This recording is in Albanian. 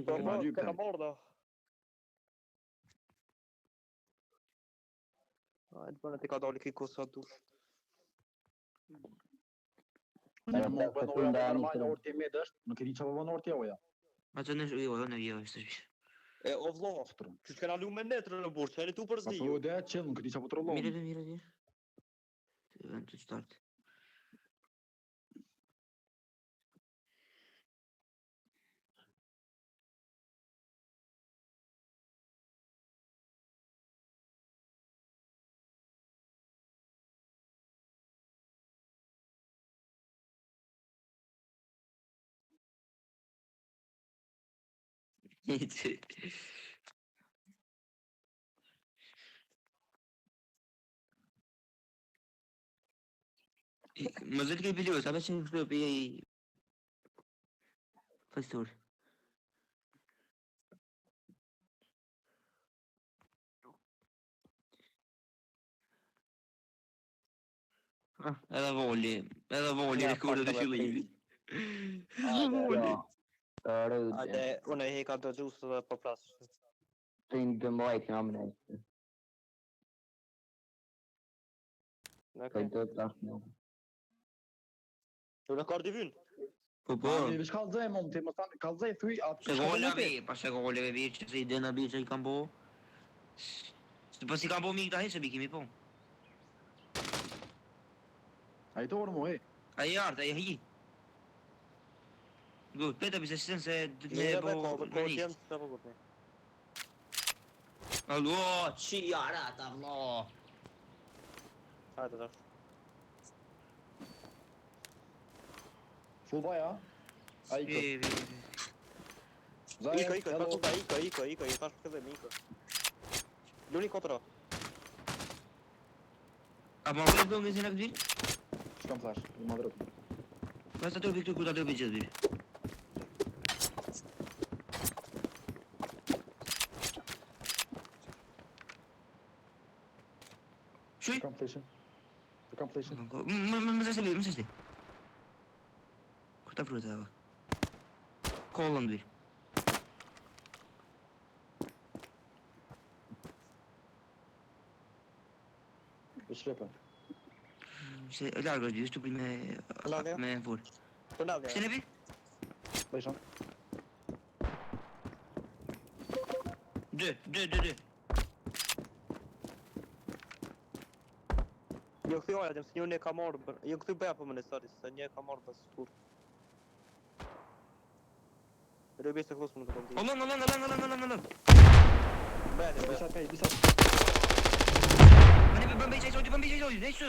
Ka morda. Hajde bërë ti ka dalë kiko sa dush. Më bën oja normal orti me dësht, nuk e di çfarë bën orti oja. Ma që në jo, është shpish. E o vlla, që s'kena lu me netrë në burë, që e tu për Po zi. po ide që nuk e di çfarë po trollon. Mire. Të vend të start. Më zëtë ke video, sa që në kështu për i... Pastor. Edhe voli rekordet e fillimit. Hajde, unë e heka të gjusë dhe për plasë. Të një dëmbajt nga më nejtë. Kaj të të ashtë në. Unë e kardi vynë. Po. Mi vish kallzoj mund ti më tani kallzoj thuj atë. Se goleve vi, që se i dëna bi që i kam bo. Se pas i kam bo mi këta heshe bi kimi po. Ai dorë mo e. Ai art, ai hi. Gut, peta bi se shten se me bo... Allo, qi arata vlo. Hajde tash. Full baja. Ai ikë. Ika, i tash këtë dhe mi ika. Luni kontra. A ma vërë do nga zina këtë virë? Shkam flash, në madrët. Pas të tropi këtu ku të tropi gjithë virë. Shuj? Kam flashën. Më seshti. Kur ta fruta ava? Kollën virë. Shlepa. Se largo di, sto prima me fuori. Tornavia. Se ne vi? Flashën. Dë. Jo këthy oja, se një e ka marrë, jo këthy bëja për më në sari, se një e ka marrë për skur. Rëbje se këllus më në të bëndi. Alon. Bene, Disa pej. Më ne bambej qaj, nejtë.